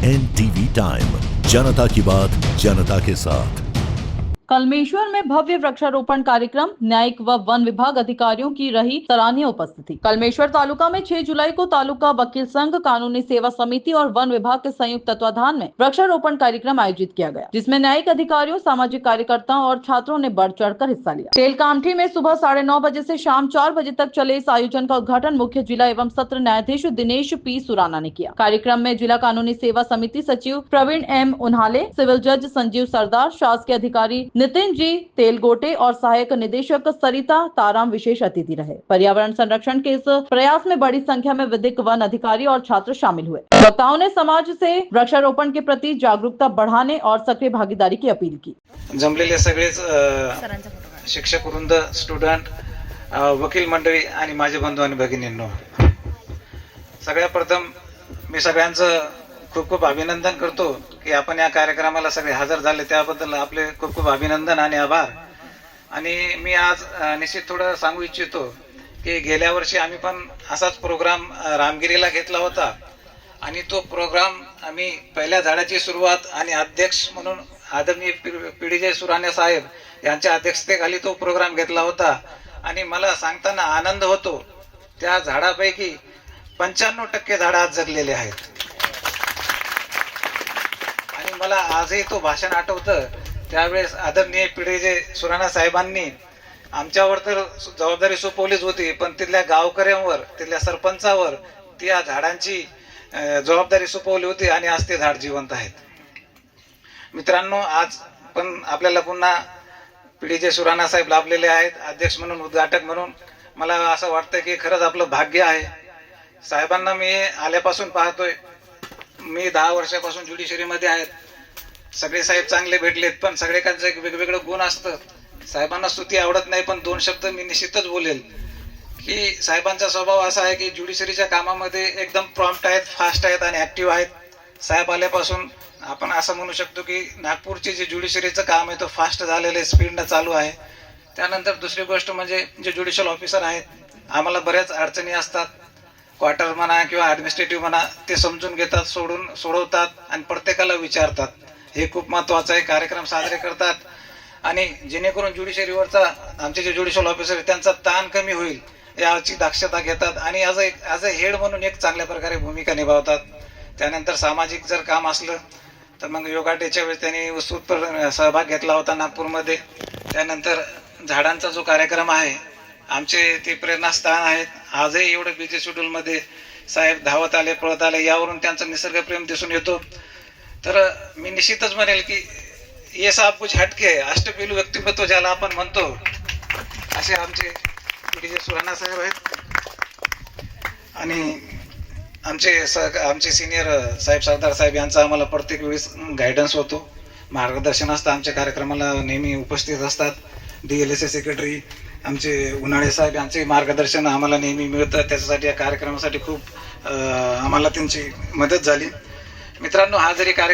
NTV time, जनता की बात जनता के साथ। कलमेश्वर में भव्य वृक्षारोपण कार्यक्रम, न्यायिक व वन विभाग अधिकारियों की रही सराहनीय उपस्थिति। कलमेश्वर तालुका में 6 जुलाई को तालुका वकील संघ, कानूनी सेवा समिति और वन विभाग के संयुक्त तत्वाधान में वृक्षारोपण कार्यक्रम आयोजित किया गया, जिसमें न्यायिक अधिकारियों, सामाजिक कार्यकर्ताओं और छात्रों ने बढ़ चढ़कर हिस्सा लिया। तेलकामठी में सुबह 9:30 बजे से शाम 4 बजे तक चले इस आयोजन का उद्घाटन मुख्य जिला एवं सत्र न्यायाधीश दिनेश पी सुराना ने किया। कार्यक्रम में जिला कानूनी सेवा समिति सचिव प्रवीण एम उन्हाले, सिविल जज संजीव सरदार, शासकीय अधिकारी नितिन जी तेलगोटे और सहायक निदेशक सरिता ताराम विशेष अतिथि रहे। पर्यावरण संरक्षण के इस प्रयास में बड़ी संख्या में विधिक, वन अधिकारी और छात्र शामिल हुए। वक्ताओं ने समाज से वृक्षारोपण के प्रति जागरूकता बढ़ाने और सक्रिय भागीदारी की अपील की। जमलेले सगळेच शिक्षक वृंद, स्टुडंट, वकील मंडळी आणि माझे बंधू आणि भगिनींनो, सगळ्यात प्रथम मी सगळ्यांचं खूप खूप अभिनंदन करतो की आपण या कार्यक्रमाला सगळे हजर झाले, त्याबद्दल आपले खूप खूप अभिनंदन आणि आभार। आणि मी आज निश्चित थोडं सांगू इच्छितो की गेल्या वर्षी आम्ही पण असाच प्रोग्राम रामगिरीला घेतला होता आणि तो प्रोग्राम आम्ही पहिल्या झाडाची सुरुवात आणि अध्यक्ष म्हणून आदरणीय पीडीजे सुराणे साहेब यांच्या अध्यक्षतेखाली तो प्रोग्राम घेतला होता। आणि मला सांगताना आनंद होतो, त्या झाडापैकी 95% झाडं आज जगलेले आहेत। आणि मला आजही तो भाषण आठवतं, त्यावेळेस आदरणीय पीडीजे सुराणा साहेबांनी आमच्यावर तर जबाबदारी सोपवलीच होती, पण तिथल्या गावकऱ्यांवर, तिथल्या सरपंचावर त्या झाडांची जबाबदारी सोपवली होती आणि आज ते झाड जिवंत आहेत। मित्रांनो, आज पण आपल्याला पुन्हा पीडीजे सुराणा साहेब लाभलेले आहेत अध्यक्ष म्हणून, उद्घाटक म्हणून। मला असं वाटतं की खरंच आपलं भाग्य आहे। साहेबांना मी आल्यापासून पाहतोय, मी 10 वर्षापासून ज्युडिशरीमध्ये आहेत। सगळे साहेब चांगले भेटलेत, पण सगळ्यांचं एक वेगवेगळं गुण असतं। साहेबांना स्तुती आवडत नाही, पण 2 शब्द मी निश्चितच बोलेल की साहेबांचा स्वभाव असा आहे की ज्युडिशरीच्या कामामध्ये एकदम प्रॉम्प्ट आहेत, फास्ट आहेत आणि ऍक्टिव्ह आहेत। साहेब आल्यापासून आपण असं म्हणू शकतो की नागपूरचे जे ज्युडिशरीचं काम आहे तो फास्ट झालेलं आहे, स्पीडनं चालू आहे। त्यानंतर दुसरी गोष्ट म्हणजे जे ज्युडिशियल ऑफिसर आहेत, आम्हाला बऱ्याच अडचणी असतात, क्वार्टर म्हणा किंवा ऍडमिनिस्ट्रेटिव्ह म्हणा, ते समजून घेतात, सोडवतात आणि प्रत्येकाला विचारतात। हे खूप महत्वाचं आहे। कार्यक्रम साजरे करतात आणि जेणेकरून ज्युडिशरीवरचा आमचे जे ज्युडिशियल ऑफिसर आहेत त्यांचा ताण कमी होईल याची दक्षता घेतात आणि ॲज अ हेड म्हणून एक चांगल्या प्रकारे भूमिका निभावतात। त्यानंतर सामाजिक जर काम असलं तर मग योगा डेच्या वेळेस त्यांनी उत्स्फूर्त सहभाग घेतला होता नागपूरमध्ये। त्यानंतर झाडांचा जो कार्यक्रम आहे, आमचे ते प्रेरणास्थान आहेत। आजही एवढं बिझी शेड्यूलमध्ये साहेब धावत आले, पळत आले, यावरून त्यांचं निसर्गप्रेम दिसून येतो। तर मी निश्चितच म्हणेल की ये सब कुछ हटके अष्टपैलू व्यक्तिमत्व ज्याला आपण म्हणतो, असे आमचे पीडीजे सुराणा साहेब आहेत। आणि आमचे सिनियर साहेब, सरदार साहेब यांचा आम्हाला प्रत्येक वेळेस गायडन्स होतो, मार्गदर्शन असतं। आमच्या कार्यक्रमाला नेहमी उपस्थित असतात। DLSA सेक्रेटरी आमचे उन्हाळे साहेब यांचे मार्गदर्शन आम्हाला नेहमी मिळतं, त्याच्यासाठी या कार्यक्रमासाठी खूप आम्हाला त्यांची मदत झाली। मित्रांनो, हा जरी कार्यक्रम